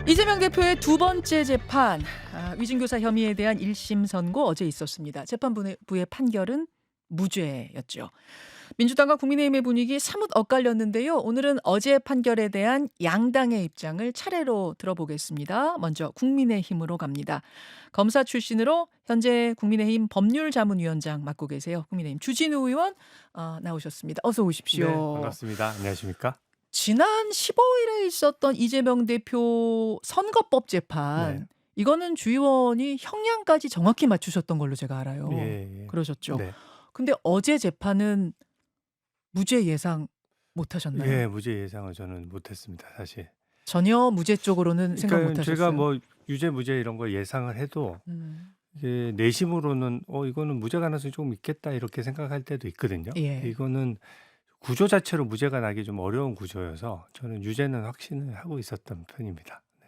이재명 대표의 두 번째 재판, 위증교사 혐의에 대한 1심 선고 어제 있었습니다. 재판부의 판결은 무죄였죠. 민주당과 국민의힘의 분위기 사뭇 엇갈렸는데요. 오늘은 어제 판결에 대한 양당의 입장을 차례로 들어보겠습니다. 먼저 국민의힘으로 갑니다. 검사 출신으로 현재 국민의힘 법률자문위원장 맡고 계세요. 국민의힘 주진우 의원 나오셨습니다. 어서 오십시오. 네, 반갑습니다. 안녕하십니까? 지난 15일에 있었던 이재명 대표 선거법 재판, 네. 이거는 주의원이 형량까지 정확히 맞추셨던 걸로 제가 알아요. 예. 그러셨죠. 네. 근데 어제 재판은 무죄 예상 못 하셨나요? 예, 무죄 예상을 저는 못했습니다, 사실. 전혀 무죄 쪽으로는 생각 못 그러니까 하셨어요. 제가 뭐 유죄 무죄 이런 걸 예상을 해도 이게 내심으로는 이거는 무죄 가능성이 조금 있겠다 이렇게 생각할 때도 있거든요. 예. 이거는 구조 자체로 무죄가 나기 좀 어려운 구조여서 저는 유죄는 확신을 하고 있었던 편입니다. 네.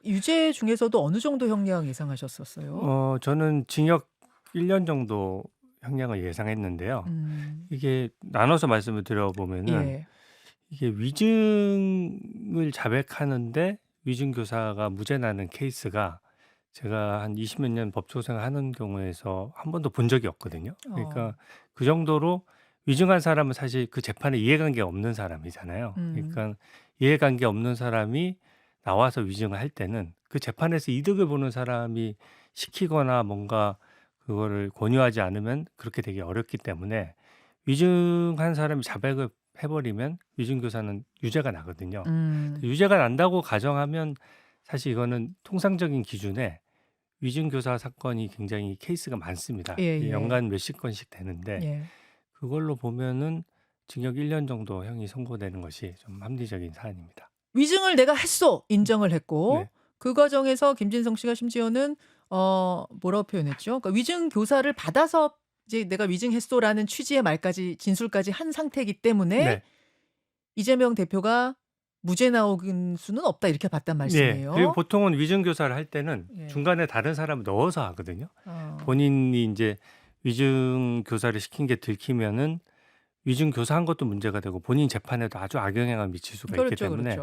유죄 중에서도 어느 정도 형량 예상하셨었어요? 저는 징역 1년 정도 형량을 예상했는데요. 음. 이게 나눠서 말씀을 드려보면은 예. 이게 위증을 자백하는데 위증 교사가 무죄 나는 케이스가 제가 한 20몇 년 법조 생활하는 경우에서 한 번도 본 적이 없거든요. 그러니까 그 정도로 위증한 사람은 사실 그 재판에 이해관계가 없는 사람이잖아요. 그러니까 이해관계 없는 사람이 나와서 위증을 할 때는 그 재판에서 이득을 보는 사람이 시키거나 뭔가 그거를 권유하지 않으면 그렇게 되게 어렵기 때문에 위증한 사람이 자백을 해버리면 위증교사는 유죄가 나거든요. 유죄가 난다고 가정하면 사실 이거는 통상적인 기준에 위증교사 사건이 굉장히 케이스가 많습니다. 예. 연간 몇십 건씩 되는데 예. 그걸로 보면은 징역 1년 정도 형이 선고되는 것이 좀 합리적인 사안입니다. 위증을 내가 했어 인정을 했고 네. 그 과정에서 김진성 씨가 심지어는 뭐라고 표현했죠? 그러니까 위증 교사를 받아서 이제 내가 위증했소라는 취지의 말까지 진술까지 한 상태이기 때문에 네. 이재명 대표가 무죄 나오는 수는 없다 이렇게 봤단 네. 말씀이에요. 그리고 보통은 위증교사를 할 때는 예. 중간에 다른 사람을 넣어서 하거든요. 본인이 이제 위증교사를 시킨 게 들키면은 위증교사한 것도 문제가 되고 본인 재판에도 아주 악영향을 미칠 수가 있기 때문에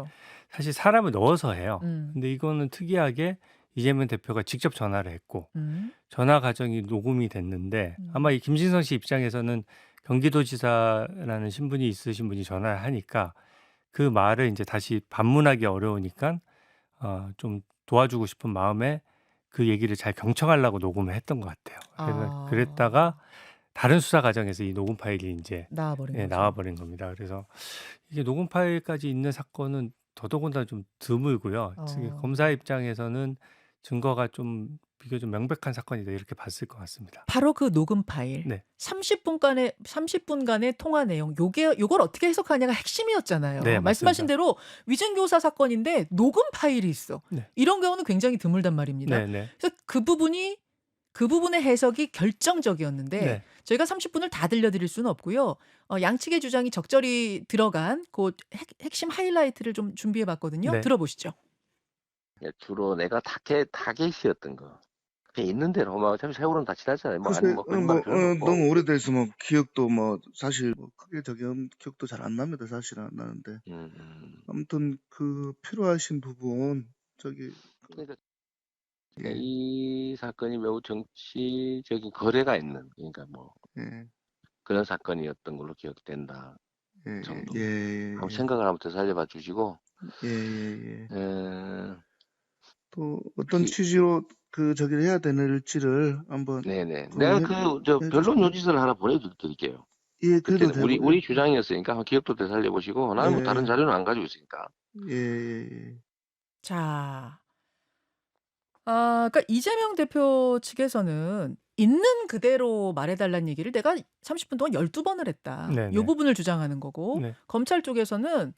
사실 사람을 넣어서 해요. 근데 이거는 특이하게 이재명 대표가 직접 전화를 했고 전화 과정이 녹음이 됐는데 아마 이 김진성 씨 입장에서는 경기도지사라는 신분이 있으신 분이 전화를 하니까 그 말을 이제 다시 반문하기 어려우니까 좀 도와주고 싶은 마음에 그 얘기를 잘 경청하려고 녹음을 했던 것 같아요. 그래서 그랬다가 다른 수사 과정에서 이 녹음 파일이 이제 나와버린 겁니다. 그래서 이게 녹음 파일까지 있는 사건은 더더군다나 좀 드물고요. 검사 입장에서는 증거가 좀 비교적 명백한 사건이다 이렇게 봤을 것 같습니다. 바로 그 녹음 파일. 네. 30분간의 통화 내용. 요걸 어떻게 해석하냐가 핵심이었잖아요. 네, 말씀하신 맞습니다. 대로 위증교사 사건인데 녹음 파일이 있어. 네. 이런 경우는 굉장히 드물단 말입니다. 네. 그래서 그 부분의 해석이 결정적이었는데 네. 저희가 30분을 다 들려드릴 수는 없고요. 양측의 주장이 적절히 들어간 그 핵심 하이라이트를 좀 준비해봤거든요. 네. 들어보시죠. 주로 내가 타겟이었던 거. 그냥 있는 대로 뭐 어차피 세월은 다 지났잖아요. 뭐 아니 뭐 거짓말 필요는 없고. 너무 오래돼서 뭐 기억도 뭐 사실 뭐 크게 기억도 잘 안 납니다. 사실 안 나는데. 아무튼 그 필요하신 부분 그러니까 예. 이 사건이 매우 정치적인 거래가 있는 그러니까 뭐 예. 그런 사건이었던 걸로 기억된다 정도. 예. 한번 생각을 한번 더 살려봐 주시고. 예. 에, 또 어떤 취지로 저기를 해야 되는지를 한번. 네네. 내가 변론 요지서를 하나 보내드릴게요. 예, 그래도 그때는 우리 주장이었으니까 한번 기억도 더 살려보시고 나는 뭐 다른 자료는 안 가지고 있으니까. 예. 자, 그러니까 이재명 대표 측에서는 있는 그대로 말해달라는 얘기를 내가 30분 동안 12번을 했다. 네네. 이 부분을 주장하는 거고 네. 검찰 쪽에서는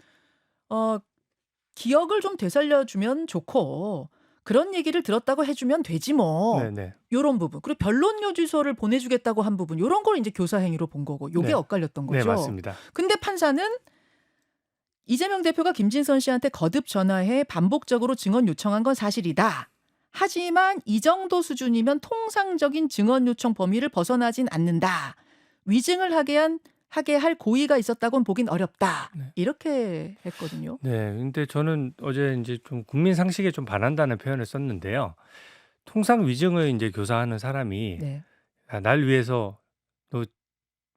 기억을 좀 되살려주면 좋고 그런 얘기를 들었다고 해주면 되지 뭐. 네네. 요런 부분. 그리고 변론 요지서를 보내주겠다고 한 부분. 요런 걸 이제 교사 행위로 본 거고. 요게 네. 엇갈렸던 거죠. 네, 맞습니다. 근데 판사는 이재명 대표가 김진선 씨한테 거듭 전화해 반복적으로 증언 요청한 건 사실이다. 하지만 이 정도 수준이면 통상적인 증언 요청 범위를 벗어나진 않는다. 위증을 하게 한 하게 할 고의가 있었다고는 보긴 어렵다. 네. 이렇게 했거든요. 네. 근데 저는 어제 이제 좀 국민 상식에 좀 반한다는 표현을 썼는데요. 통상 위증을 이제 교사하는 사람이 네. 날 위해서 너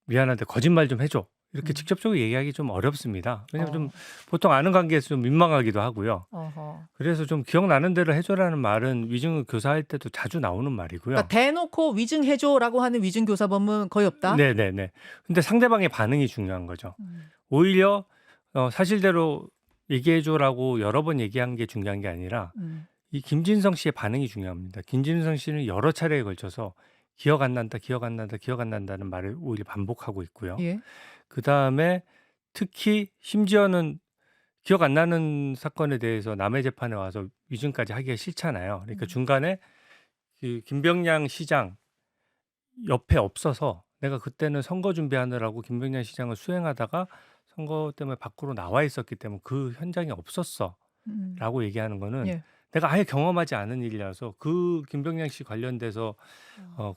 미안한데 거짓말 좀 해줘. 이렇게 음. 직접적으로 얘기하기 좀 어렵습니다. 왜냐면 좀 어. 보통 아는 관계에서 좀 민망하기도 하고요. 어허. 그래서 좀 기억나는 대로 해줘라는 말은 위증을 교사할 때도 자주 나오는 말이고요. 그러니까 대놓고 위증해줘라고 하는 위증교사범은 거의 없다? 네네네. 근데 상대방의 반응이 중요한 거죠. 오히려 사실대로 얘기해줘라고 여러 번 얘기한 게 중요한 게 아니라 이 김진성 씨의 반응이 중요합니다. 김진성 씨는 여러 차례에 걸쳐서 기억 안 난다, 기억 안 난다, 기억 안 난다는 말을 오히려 반복하고 있고요. 예. 그다음에 특히 심지어는 기억 안 나는 사건에 대해서 남의 재판에 와서 위증까지 하기가 싫잖아요. 그러니까 중간에 그 김병량 시장 옆에 없어서 내가 그때는 선거 준비하느라고 김병량 시장을 수행하다가 선거 때문에 밖으로 나와 있었기 때문에 그 현장에 없었어라고 얘기하는 거는 예. 내가 아예 경험하지 않은 일이라서 그 김병량 씨 관련돼서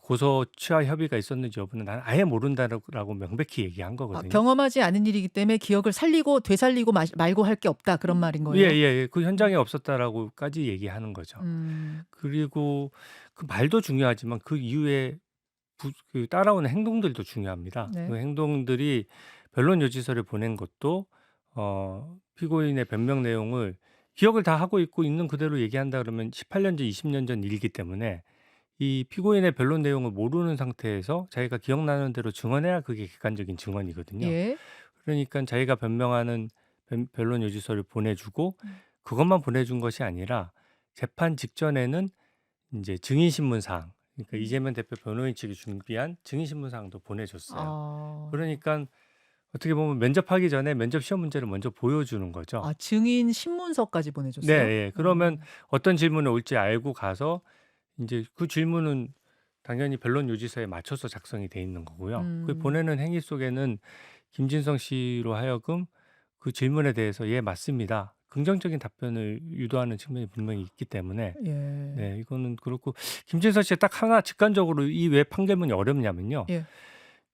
고소 취하 협의가 있었는지 여부는 나는 아예 모른다라고 명백히 얘기한 거거든요. 경험하지 않은 일이기 때문에 기억을 살리고 되살리고 말고 할 게 없다 그런 말인 거예요. 예. 그 현장에 없었다라고까지 얘기하는 거죠. 그리고 그 말도 중요하지만 그 이후에 그 따라오는 행동들도 중요합니다. 네. 그 행동들이 변론 요지서를 보낸 것도 피고인의 변명 내용을 기억을 다 하고 있고 있는 그대로 얘기한다 그러면 18년 전, 20년 전 일이기 때문에 이 피고인의 변론 내용을 모르는 상태에서 자기가 기억나는 대로 증언해야 그게 객관적인 증언이거든요. 예. 그러니까 자기가 변명하는 변론 요지서를 보내주고 그것만 보내준 것이 아니라 재판 직전에는 이제 증인신문 사항, 그러니까 이재명 대표 변호인 측이 준비한 증인신문 사항도 보내줬어요. 그러니까 어떻게 보면 면접하기 전에 면접 시험 문제를 먼저 보여주는 거죠. 증인 신문서까지 보내줬어요? 네, 예. 그러면 어떤 질문이 올지 알고 가서 이제 그 질문은 당연히 변론 요지서에 맞춰서 작성이 돼 있는 거고요. 그 보내는 행위 속에는 김진성 씨로 하여금 그 질문에 대해서 예, 맞습니다. 긍정적인 답변을 유도하는 측면이 분명히 있기 때문에 예. 네, 이거는 그렇고 김진성 씨가 딱 하나 직관적으로 이 왜 판결문이 어렵냐면요. 예.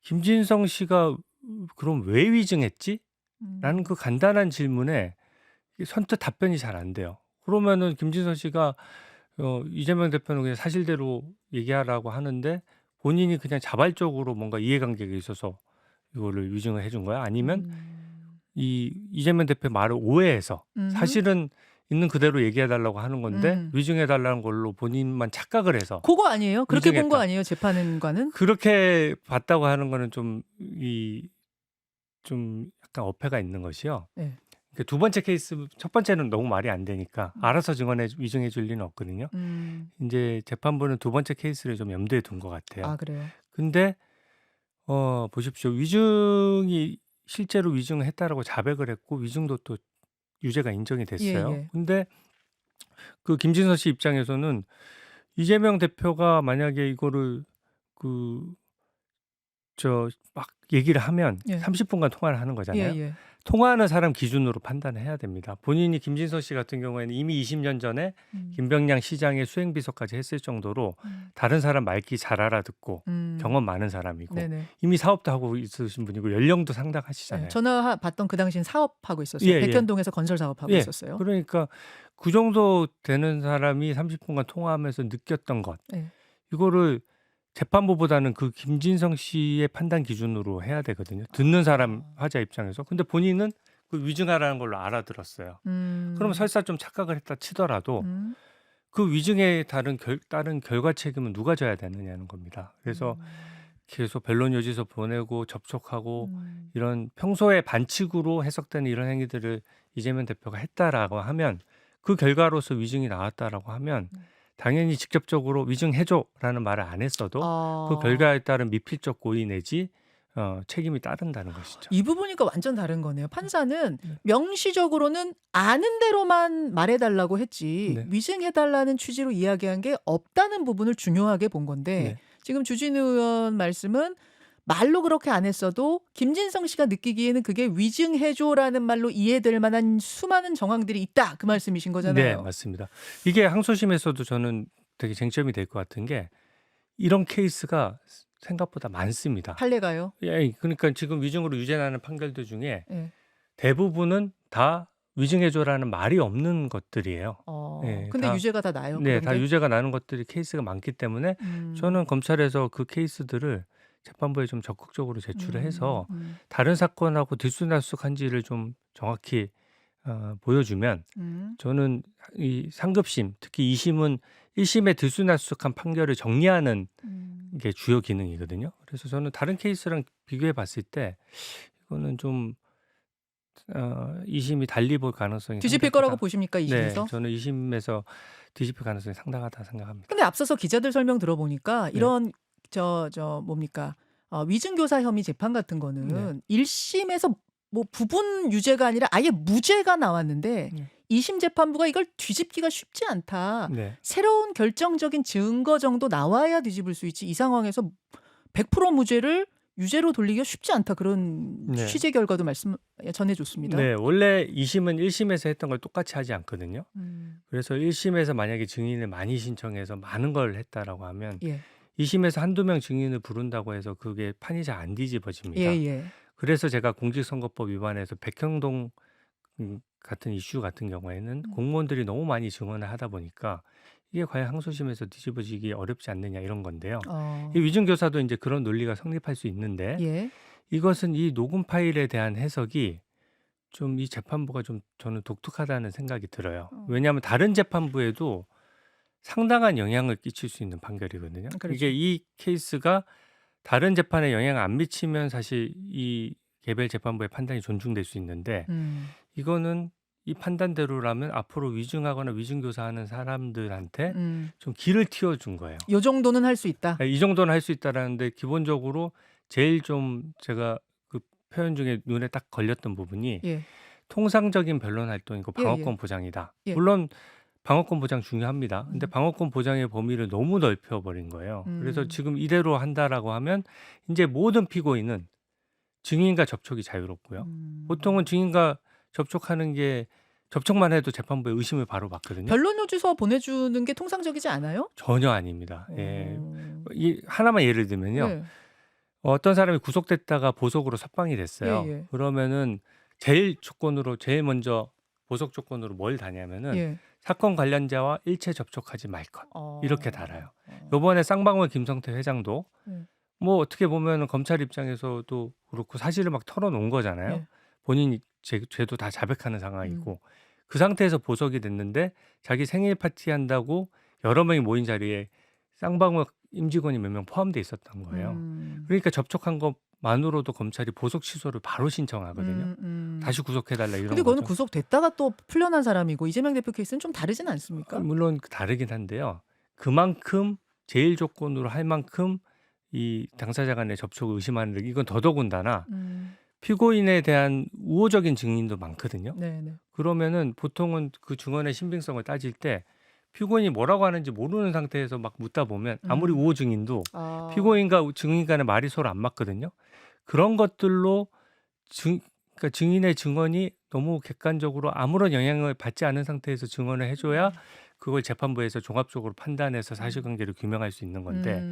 김진성 씨가 그럼 왜 위증했지? 라는 그 간단한 질문에 선뜻 답변이 잘 안 돼요. 그러면은 김진성 씨가 이재명 대표는 그냥 사실대로 얘기하라고 하는데 본인이 그냥 자발적으로 뭔가 이해관계가 있어서 이거를 위증을 해준 거야? 아니면 이재명 대표 말을 오해해서 사실은 있는 그대로 얘기해달라고 하는 건데 위증해달라는 걸로 본인만 착각을 해서 그거 아니에요? 그렇게 본 거 위증했다. 아니에요? 재판관은? 그렇게 봤다고 하는 거는 좀 약간 어폐가 있는 것이요. 네. 그 두 번째 케이스, 첫 번째는 너무 말이 안 되니까 알아서 위증해 줄 리는 없거든요. 이제 재판부는 두 번째 케이스를 좀 염두에 둔 것 같아요. 아, 그래요? 근데 보십시오. 위증이 실제로 위증을 했다라고 자백을 했고 위증도 또 유죄가 인정이 됐어요. 예. 근데 그 김진서 씨 입장에서는 이재명 대표가 만약에 이거를 막 얘기를 하면 예. 30분간 통화를 하는 거잖아요. 예. 통화하는 사람 기준으로 판단을 해야 됩니다. 본인이 김진서 씨 같은 경우에는 이미 20년 전에 김병량 시장의 수행비서까지 했을 정도로 다른 사람 말귀 잘 알아듣고 경험 많은 사람이고 네네. 이미 사업도 하고 있으신 분이고 연령도 상당하시잖아요. 네, 전화 받던 그 당시엔 사업하고 있었어요. 예. 백현동에서 건설 사업하고 있었어요. 그러니까 그 정도 되는 사람이 30분간 통화하면서 느꼈던 것, 이거를 재판부보다는 그 김진성 씨의 판단 기준으로 해야 되거든요. 듣는 사람 화자 입장에서. 근데 본인은 그 위증하라는 걸로 알아들었어요. 그럼 설사 좀 착각을 했다 치더라도 그 위증에 따른 결과 책임은 누가 져야 되느냐는 겁니다. 그래서 계속 변론 요지서 보내고 접촉하고 이런 평소에 반칙으로 해석되는 이런 행위들을 이재명 대표가 했다라고 하면 그 결과로서 위증이 나왔다라고 하면 당연히 직접적으로 위증해줘라는 말을 안 했어도 그 결과에 따른 미필적 고의 내지 책임이 따른다는 것이죠. 이 부분이니까 완전 다른 거네요. 판사는 명시적으로는 아는 대로만 말해달라고 했지 위증해달라는 취지로 이야기한 게 없다는 부분을 중요하게 본 건데 지금 주진우 의원 말씀은 말로 그렇게 안 했어도 김진성 씨가 느끼기에는 그게 위증해줘라는 말로 이해될 만한 수많은 정황들이 있다. 그 말씀이신 거잖아요. 네, 맞습니다. 이게 항소심에서도 저는 되게 쟁점이 될 것 같은 게 이런 케이스가 생각보다 많습니다. 판례가요? 예, 그러니까 지금 위증으로 유죄 나는 판결들 중에 예. 대부분은 다 위증해줘라는 말이 없는 것들이에요. 예, 근데 다 유죄가 다 나요? 네, 그런 다 게? 유죄가 나는 것들이 케이스가 많기 때문에 저는 검찰에서 그 케이스들을 재판부에 좀 적극적으로 제출을 해서 다른 사건하고 들쑥날쑥한지를 좀 정확히 보여주면 저는 이 상급심, 특히 2심은 1심의 들쑥날쑥한 판결을 정리하는 게 주요 기능이거든요. 그래서 저는 다른 케이스랑 비교해 봤을 때 이거는 좀 2심이 달리 볼 가능성이 뒤집힐 거라고 상당하다. 보십니까? 네, 2심에서? 저는 2심에서 뒤집힐 가능성이 상당하다 생각합니다. 근데 앞서서 기자들 설명 들어보니까 네. 이런 뭡니까? 위증교사 혐의 재판 같은 거는 1심에서 뭐 부분 유죄가 아니라 아예 무죄가 나왔는데 2심 재판부가 이걸 뒤집기가 쉽지 않다. 네. 새로운 결정적인 증거 정도 나와야 뒤집을 수 있지. 이 상황에서 100% 무죄를 유죄로 돌리기가 쉽지 않다. 그런 네. 취재 결과도 전해줬습니다. 네, 원래 2심은 1심에서 했던 걸 똑같이 하지 않거든요. 그래서 1심에서 만약에 증인을 많이 신청해서 많은 걸 했다라고 하면 예. 2심에서 한두 명 증인을 부른다고 해서 그게 판이 잘 안 뒤집어집니다. 예. 그래서 제가 공직선거법 위반해서 백현동 같은 이슈 같은 경우에는 공무원들이 너무 많이 증언을 하다 보니까 이게 과연 항소심에서 뒤집어지기 어렵지 않느냐 이런 건데요. 이 위증교사도 이제 그런 논리가 성립할 수 있는데 예. 이것은 이 녹음 파일에 대한 해석이 좀 이 재판부가 좀 저는 독특하다는 생각이 들어요. 왜냐하면 다른 재판부에도 상당한 영향을 끼칠 수 있는 판결이거든요. 그렇죠. 이게 이 케이스가 다른 재판에 영향을 안 미치면 사실 이 개별 재판부의 판단이 존중될 수 있는데 이거는 이 판단대로라면 앞으로 위증하거나 위증교사하는 사람들한테 좀 길을 틔워준 거예요. 요 정도는 할 수 있다. 이 정도는 할 수 있다라는데 기본적으로 제일 좀 제가 그 표현 중에 눈에 딱 걸렸던 부분이 예. 통상적인 변론 활동이고 방어권 보장이다. 예. 물론 방어권 보장 중요합니다. 근데 방어권 보장의 범위를 너무 넓혀버린 거예요. 그래서 지금 이대로 한다라고 하면 이제 모든 피고인은 증인과 접촉이 자유롭고요. 보통은 증인과 접촉하는 게 접촉만 해도 재판부에 의심을 바로 받거든요. 변론 요지서 보내주는 게 통상적이지 않아요? 전혀 아닙니다. 예. 하나만 예를 들면요. 예. 어떤 사람이 구속됐다가 보석으로 석방이 됐어요. 예. 그러면은 제일 먼저 보석 조건으로 뭘 다냐면은 예. 사건 관련자와 일체 접촉하지 말 것. 이렇게 달아요. 이번에 쌍방울 김성태 회장도 뭐 어떻게 보면 검찰 입장에서도 그렇고 사실을 막 털어놓은 거잖아요. 예. 본인이 죄도 다 자백하는 상황이고 그 상태에서 보석이 됐는데 자기 생일 파티 한다고 여러 명이 모인 자리에 쌍방울 임직원이 몇 명 포함돼 있었던 거예요. 그러니까 접촉한 것만으로도 검찰이 보석 취소를 바로 신청하거든요. 다시 구속해달라 이런 근데 거죠. 그거는 구속됐다가 또 풀려난 사람이고 이재명 대표 케이스는 좀 다르진 않습니까? 물론 다르긴 한데요. 그만큼 제일 조건으로 할 만큼 이 당사자 간의 접촉을 의심하는데 이건 더더군다나 피고인에 대한 우호적인 증인도 많거든요. 네네. 그러면은 보통은 그 증언의 신빙성을 따질 때 피고인이 뭐라고 하는지 모르는 상태에서 막 묻다 보면 아무리 우호 증인도 피고인과 증인 간의 말이 서로 안 맞거든요. 그런 것들로 그러니까 증인의 증언이 너무 객관적으로 아무런 영향을 받지 않은 상태에서 증언을 해줘야 그걸 재판부에서 종합적으로 판단해서 사실관계를 규명할 수 있는 건데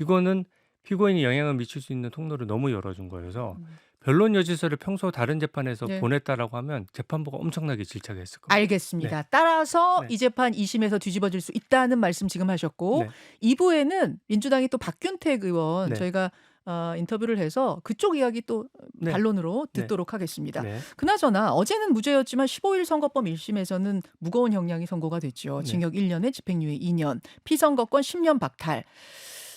이거는 피고인이 영향을 미칠 수 있는 통로를 너무 열어준 거여서 변론 여지서를 평소 다른 재판에서 보냈다라고 하면 재판부가 엄청나게 질책했을 겁니다. 알겠습니다. 따라서 이 재판 2심에서 뒤집어질 수 있다는 말씀 지금 하셨고 2부에는 민주당이 또 박균택 의원 저희가 인터뷰를 해서 그쪽 이야기 또 반론으로 듣도록 하겠습니다. 그나저나 어제는 무죄였지만 15일 선거법 1심에서는 무거운 형량이 선고가 됐죠. 징역 1년에 집행유예 2년, 피선거권 10년 박탈.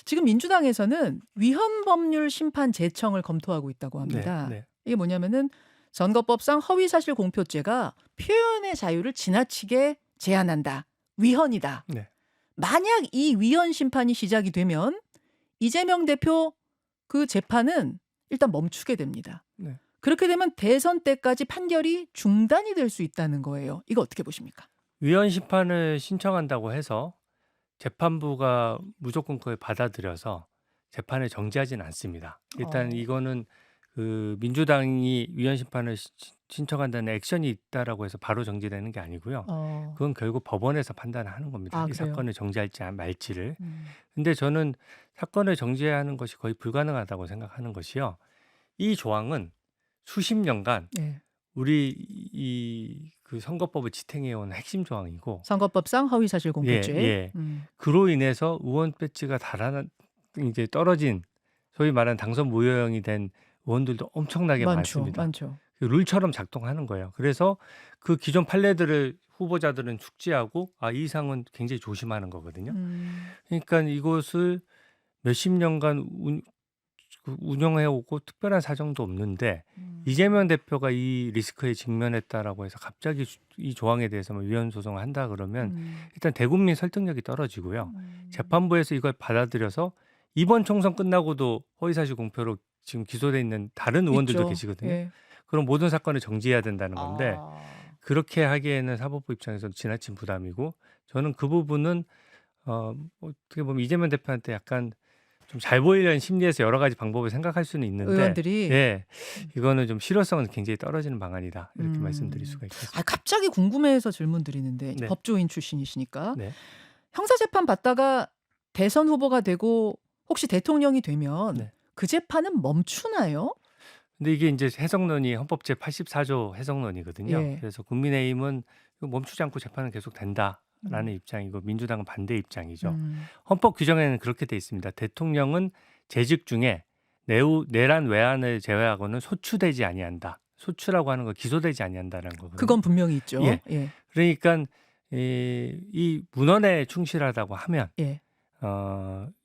지금 민주당에서는 위헌법률 심판 재청을 검토하고 있다고 합니다. 이게 뭐냐면은 선거법상 허위사실 공표죄가 표현의 자유를 지나치게 제한한다. 위헌이다. 만약 이 위헌 심판이 시작이 되면 이재명 대표 그 재판은 일단 멈추게 됩니다. 그렇게 되면 대선 때까지 판결이 중단이 될 수 있다는 거예요. 이거 어떻게 보십니까? 위헌 심판을 신청한다고 해서 재판부가 무조건 그걸 받아들여서 재판을 정지하지는 않습니다. 일단 이거는 그 민주당이 위헌 심판을 신청한다는 액션이 있다라고 해서 바로 정지되는 게 아니고요. 그건 결국 법원에서 판단하는 겁니다. 이 그래요? 사건을 정지할지 말지를. 근데 저는 사건을 정지해야 하는 것이 거의 불가능하다고 생각하는 것이요. 이 조항은 수십 년간 예. 우리 그 선거법을 지탱해온 핵심 조항이고 선거법상 허위사실 공표죄. 예. 그로 인해서 의원 배지가 이제 떨어진 소위 말하는 당선 무효형이 된 의원들도 엄청나게 많습니다. 많죠. 룰처럼 작동하는 거예요. 그래서 그 기존 판례들을 후보자들은 숙지하고 이 이상은 굉장히 조심하는 거거든요. 그러니까 이것을 몇십 년간 운영해오고 특별한 사정도 없는데 이재명 대표가 이 리스크에 직면했다라고 해서 갑자기 이 조항에 대해서만 위헌 소송을 한다 그러면 일단 대국민 설득력이 떨어지고요. 재판부에서 이걸 받아들여서 이번 총선 끝나고도 허위사실 공표로 지금 기소돼 있는 다른 의원들도 있죠. 계시거든요. 예. 그럼 모든 사건을 정지해야 된다는 건데 그렇게 하기에는 사법부 입장에서 지나친 부담이고 저는 그 부분은 어떻게 보면 이재명 대표한테 약간 좀 잘 보이려는 심리에서 여러 가지 방법을 생각할 수는 있는데 의원들이 예, 이거는 좀 실효성은 굉장히 떨어지는 방안이다 이렇게 말씀드릴 수가 있겠습니다. 갑자기 궁금해서 질문 드리는데 네. 법조인 출신이시니까 네. 형사재판 받다가 대선 후보가 되고 혹시 대통령이 되면 네. 그 재판은 멈추나요? 근데 이게 이제 해석론이 헌법 제 84조 해석론이거든요. 예. 그래서 국민의힘은 이거 멈추지 않고 재판은 계속 된다라는 입장이고 민주당은 반대 입장이죠. 헌법 규정에는 그렇게 돼 있습니다. 대통령은 재직 중에 내란 외환을 제외하고는 소추되지 아니한다. 소추라고 하는 거 기소되지 아니한다는 거거든요. 그건 분명히 있죠. 예. 예. 그러니까 이 문헌에 충실하다고 하면 예.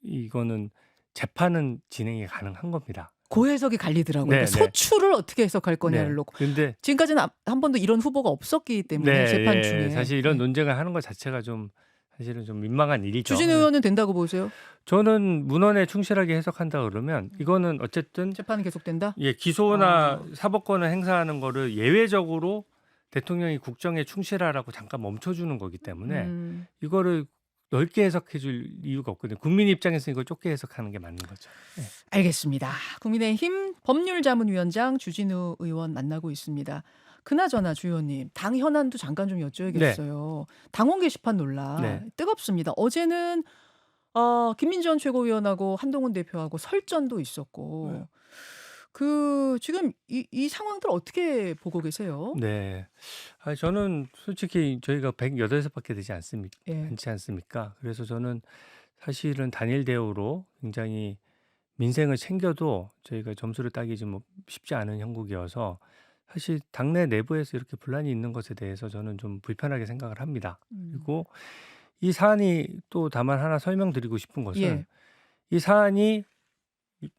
이거는 재판은 진행이 가능한 겁니다. 고해석이 갈리더라고요. 네, 그러니까 네. 소추를 어떻게 해석할 거냐를 놓고 근데 지금까지는 한 번도 이런 후보가 없었기 때문에 재판 중에 사실 이런 논쟁을 하는 것 자체가 좀 사실은 좀 민망한 일이죠. 주진 의원은 된다고 보세요? 저는 문헌에 충실하게 해석한다 그러면 이거는 어쨌든 재판은 계속된다? 기소나 사법권을 행사하는 거를 예외적으로 대통령이 국정에 충실하라고 잠깐 멈춰주는 거기 때문에 이거를 넓게 해석해 줄 이유가 없거든요. 국민 입장에서 이걸 좁게 해석하는 게 맞는 거죠. 네. 알겠습니다. 국민의힘 법률자문위원장 주진우 의원 만나고 있습니다. 그나저나 주 의원님, 당 현안도 잠깐 좀 여쭤야겠어요. 당원 게시판 논란 뜨겁습니다. 어제는 김민전 최고위원하고 한동훈 대표하고 설전도 있었고 지금 이 상황들 어떻게 보고 계세요? 네. 저는 솔직히 저희가 108석밖에 되지 않지 않습니까? 그래서 저는 사실은 단일 대우로 굉장히 민생을 챙겨도 저희가 점수를 따기 좀 쉽지 않은 형국이어서 사실 당내 내부에서 이렇게 분란이 있는 것에 대해서 저는 좀 불편하게 생각을 합니다. 그리고 이 사안이 또 다만 하나 설명드리고 싶은 것은 이 사안이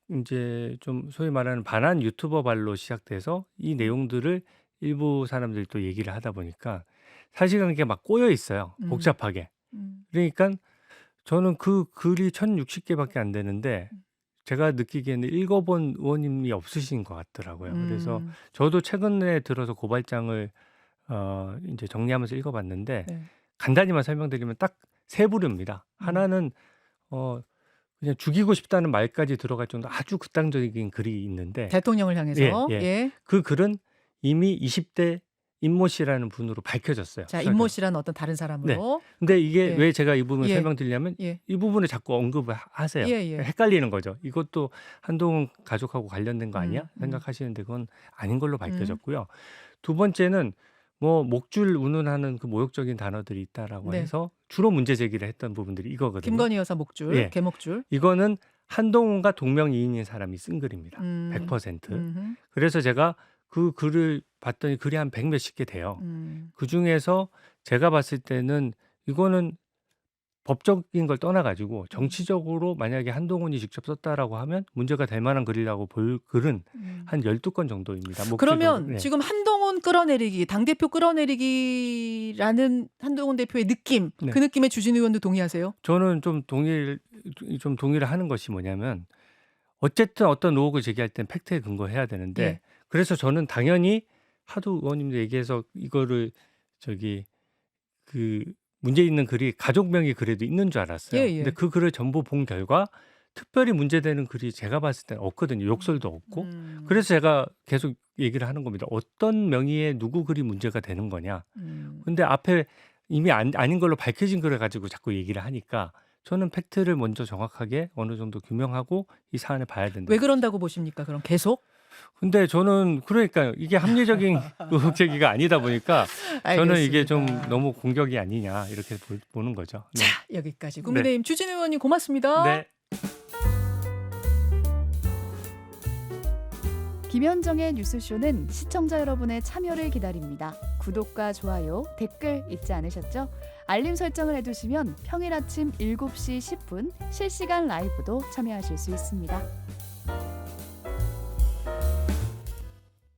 이제 좀 소위 말하는 반한 유튜버 발로 시작돼서 이 내용들을 일부 사람들이 또 얘기를 하다 보니까 사실관계가 막 꼬여 있어요. 복잡하게. 그러니까 저는 그 글이 1,060개밖에 안 되는데 제가 느끼기에는 읽어본 의원님이 없으신 것 같더라고요. 그래서 저도 최근에 들어서 고발장을 이제 정리하면서 읽어봤는데 간단히만 설명드리면 딱 세 부류입니다. 하나는 그냥 죽이고 싶다는 말까지 들어갈 정도 아주 극단적인 글이 있는데 대통령을 향해서 그 글은 이미 20대 임모 씨라는 분으로 밝혀졌어요. 자, 임모 씨라는 어떤 다른 사람으로. 근데 이게 왜 제가 이 부분을 설명드리냐면 이 부분을 자꾸 언급을 하세요. 헷갈리는 거죠. 이것도 한동훈 가족하고 관련된 거 아니야? 생각하시는데 그건 아닌 걸로 밝혀졌고요. 두 번째는 뭐 목줄 운운하는 그 모욕적인 단어들이 있다라고 해서 주로 문제 제기를 했던 부분들이 이거거든요. 김건희 여사 목줄, 개목줄. 이거는 한동훈과 동명이인인 사람이 쓴 글입니다. 100%. 그래서 제가 그 글을 봤더니 글이 한 100 몇십 개 돼요. 그중에서 제가 봤을 때는 이거는 법적인 걸 떠나가지고 정치적으로 만약에 한동훈이 직접 썼다라고 하면 문제가 될 만한 글이라고 볼 글은 한 12건 정도입니다. 그러면 지금 한동훈 끌어내리기, 당대표 끌어내리기라는 한동훈 대표의 느낌, 그 느낌에 주진 의원도 동의하세요? 저는 좀 동의를 하는 것이 뭐냐면 어쨌든 어떤 의혹을 제기할 땐 팩트에 근거해야 되는데 그래서 저는 당연히 하도 의원님들 얘기해서 이거를 그 문제 있는 글이 가족명의 글에도 있는 줄 알았어요. 근데 그 글을 전부 본 결과 특별히 문제되는 글이 제가 봤을 때는 없거든요. 욕설도 없고. 그래서 제가 계속 얘기를 하는 겁니다. 어떤 명의의 누구 글이 문제가 되는 거냐. 근데 앞에 이미 아닌 걸로 밝혀진 글을 가지고 자꾸 얘기를 하니까 저는 팩트를 먼저 정확하게 어느 정도 규명하고 이 사안을 봐야 된다. 왜 그런다고 보십니까? 그럼 계속? 근데 저는 그러니까요. 이게 합리적인 의혹 제기가 아니다 보니까 저는 이게 좀 알겠습니다. 너무 공격이 아니냐 이렇게 보는 거죠. 네. 자, 여기까지 국민의힘 추진호 의원님 고맙습니다. 네. 김현정의 뉴스쇼는 시청자 여러분의 참여를 기다립니다. 구독과 좋아요, 댓글 잊지 않으셨죠? 알림 설정을 해두시면 평일 아침 7시 10분 실시간 라이브도 참여하실 수 있습니다.